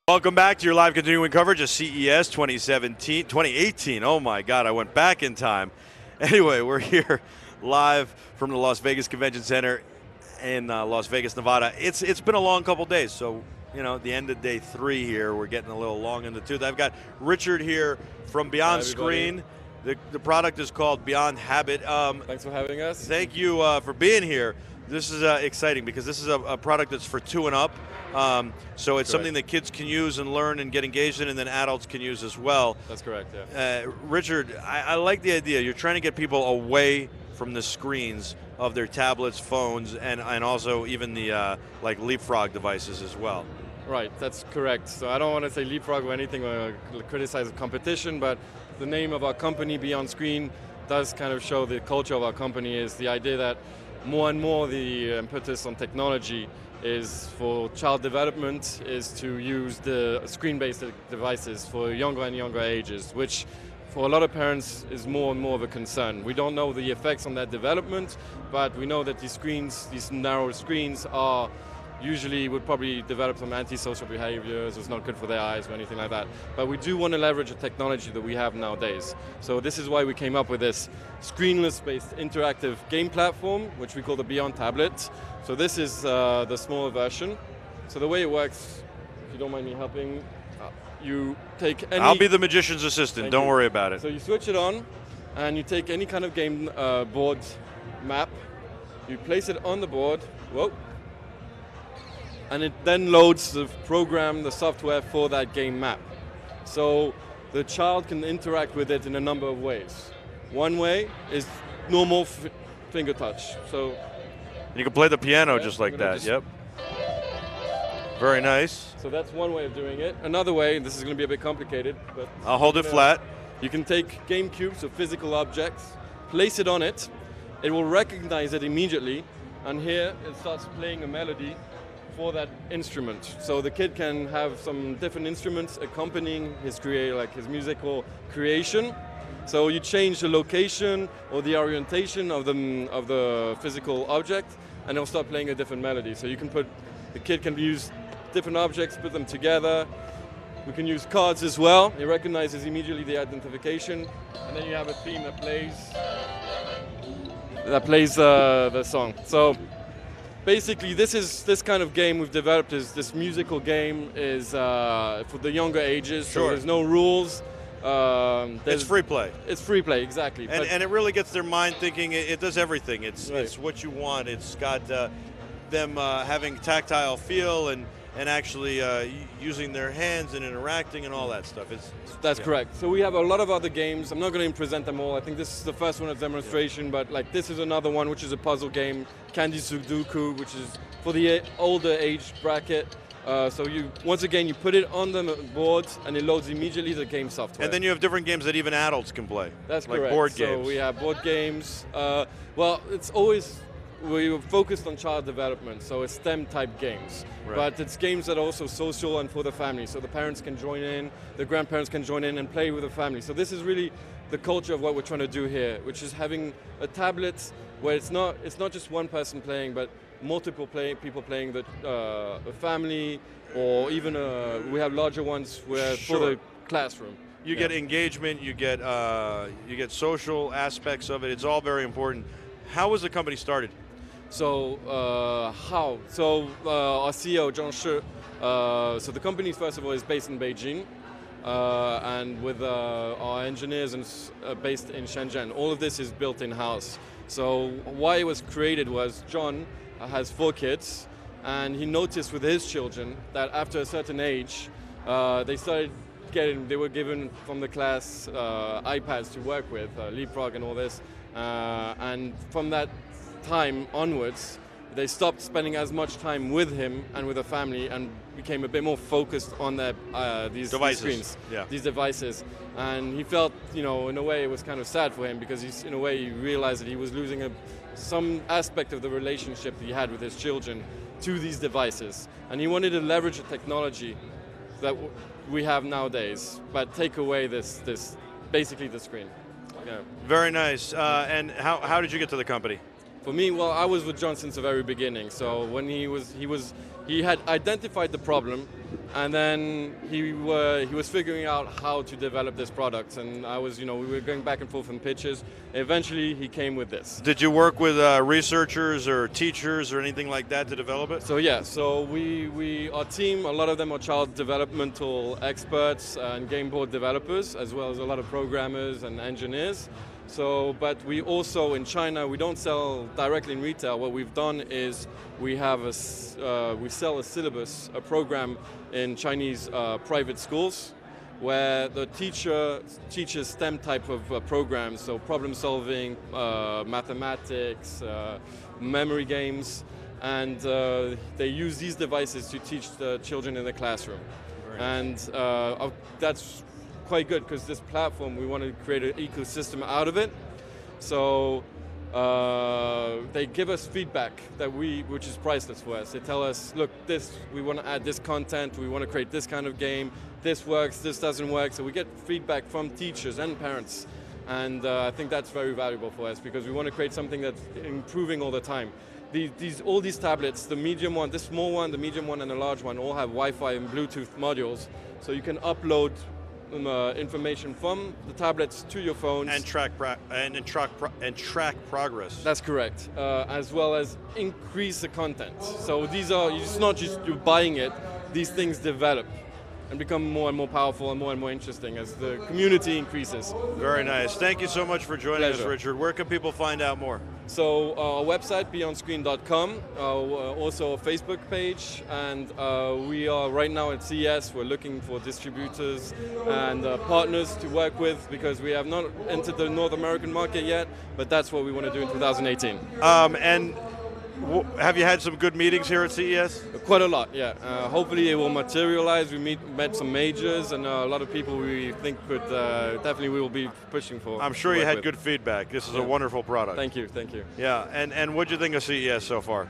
Welcome back to your live continuing coverage of CES 2018. Oh my God, I went back in time. Anyway, we're here live from the Las Vegas Convention Center in Las Vegas, Nevada. It's been a long couple days, so you know, the end of day 3 here, we're getting a little long in the tooth. I've got Richard here from Beyond Screen. The product is called Beyond Habit. Thanks for having us. Thank you for being here. This is exciting because this is a product that's for 2 and up. So it's something that kids can use and learn and get engaged in, and then adults can use as well. That's correct, yeah. Richard, I like the idea. You're trying to get people away from the screens of their tablets, phones, and also even the like leapfrog devices as well. Right, that's correct. So I don't want to say leapfrog or anything or criticize the competition, but the name of our company, Beyond Screen, does kind of show the culture of our company is the idea that more and more the impetus on technology is for child development is to use the screen-based devices for younger and younger ages, which for a lot of parents is more and more of a concern. We don't know the effects on that development, but we know that these screens, these narrow screens are usually would probably develop some antisocial behaviors. It's not good for their eyes or anything like that. But we do want to leverage the technology that we have nowadays. So this is why we came up with this screenless-based interactive game platform, which we call the Beyond Tablet. So this is the smaller version. So the way it works, if you don't mind me helping, you take any... I'll be the magician's assistant, don't worry about it. So you switch it on, and you take any kind of game board map, you place it on the board, whoa, and it then loads the program, the software for that game map. So the child can interact with it in a number of ways. One way is normal finger touch. So you can play the piano just like that, yep. Very nice. So that's one way of doing it. Another way, this is going to be a bit complicated, but I'll hold it flat. You can take game cubes or physical objects, place it on it, it will recognize it immediately, and here it starts playing a melody for that instrument. So the kid can have some different instruments accompanying his his musical creation. So you change the location or the orientation of the physical object, and it'll start playing a different melody. So you can the kid can use different objects, put them together. We can use cards as well. It recognizes immediately the identification, and then you have a theme that plays the song. So basically, this kind of game we've developed is this musical game is for the younger ages. Sure. So there's no rules. It's free play. It's free play, exactly. And it really gets their mind thinking. It does everything. It's what you want. It's got them having tactile feel and actually using their hands and interacting and all that stuff. That's correct. So we have a lot of other games. I'm not going to present them all. I think this is the first one of demonstration, but like this is another one which is a puzzle game, Candy Sudoku, which is for the older age bracket. So once again, you put it on the board and it loads immediately the game software. And then you have different games that even adults can play. That's like correct. Board games. So we have board games. Well, it's always, we're focused on child development, so it's STEM type games. Right. But it's games that are also social and for the family. So the parents can join in, the grandparents can join in and play with the family. So this is really the culture of what we're trying to do here, which is having a tablet where it's not just one person playing, but multiple people playing the family, or even we have larger ones where for the classroom. You get engagement, you get social aspects of it. It's all very important. How was the company started? So how? So our CEO, John Shi, so the company first of all is based in Beijing, and with our engineers based in Shenzhen. All of this is built in-house. So why it was created was John has 4 kids, and he noticed with his children that after a certain age, they were given from the class iPads to work with, leapfrog and all this, and from that time onwards, they stopped spending as much time with him and with the family and became a bit more focused on these screens, these devices. And he felt, in a way it was kind of sad for him because in a way he realized that he was losing some aspect of the relationship he had with his children to these devices. And he wanted to leverage the technology that we have nowadays, but take away basically the screen. Yeah. Very nice. And how did you get to the company? For me, well, I was with John since the very beginning. So when he had identified the problem, and then he was figuring out how to develop this product, and we were going back and forth in pitches. Eventually, he came with this. Did you work with researchers or teachers or anything like that to develop it? So yeah, our team, a lot of them are child developmental experts and game board developers, as well as a lot of programmers and engineers. But we also, in China, we don't sell directly in retail. What we've done is we sell a syllabus, a program in Chinese private schools, where the teacher teaches STEM type of programs, so problem solving, mathematics, memory games, and they use these devices to teach the children in the classroom. And that's quite good, because this platform, we want to create an ecosystem out of it. So they give us feedback which is priceless for us. They tell us, look, we want to add this content, we want to create this kind of game, this works, this doesn't work. So we get feedback from teachers and parents. And I think that's very valuable for us, because we want to create something that's improving all the time. All these tablets, the medium one, the small one, the medium one, and the large one, all have Wi-Fi and Bluetooth modules. So you can upload information from the tablets to your phones and track progress. That's correct, as well as increase the content. So it's not just you're buying it; these things develop and become more and more powerful and more interesting as the community increases. Very nice. Thank you so much for joining us, Richard. Where can people find out more? So our website, beyondscreen.com, also a Facebook page, and we are right now at CES. We're looking for distributors and partners to work with, because we have not entered the North American market yet, but that's what we want to do in 2018. And have you had some good meetings here at CES? Quite a lot, yeah. Hopefully it will materialize. We met some majors and a lot of people we think could definitely we will be pushing for. I'm sure you had good feedback. This is a wonderful product. Thank you. Yeah, and what do you think of CES so far?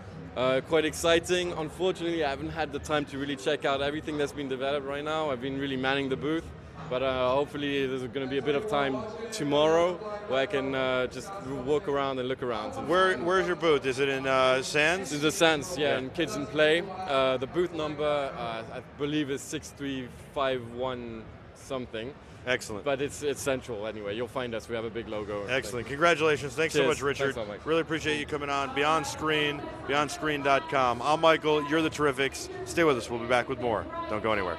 Quite exciting. Unfortunately, I haven't had the time to really check out everything that's been developed right now. I've been really manning the booth. But hopefully there's going to be a bit of time tomorrow where I can just walk around and look around. Where's your booth? Is it in Sands? It's in Sands, yeah, in Kids and Play. The booth number, I believe, is 6351 something. Excellent. But it's central anyway. You'll find us. We have a big logo. Excellent. Congratulations. Thanks so much, Richard. Thanks, Mike. Really appreciate you coming on. Beyond Screen, BeyondScreen.com. I'm Michael. You're the Terrifics. Stay with us. We'll be back with more. Don't go anywhere.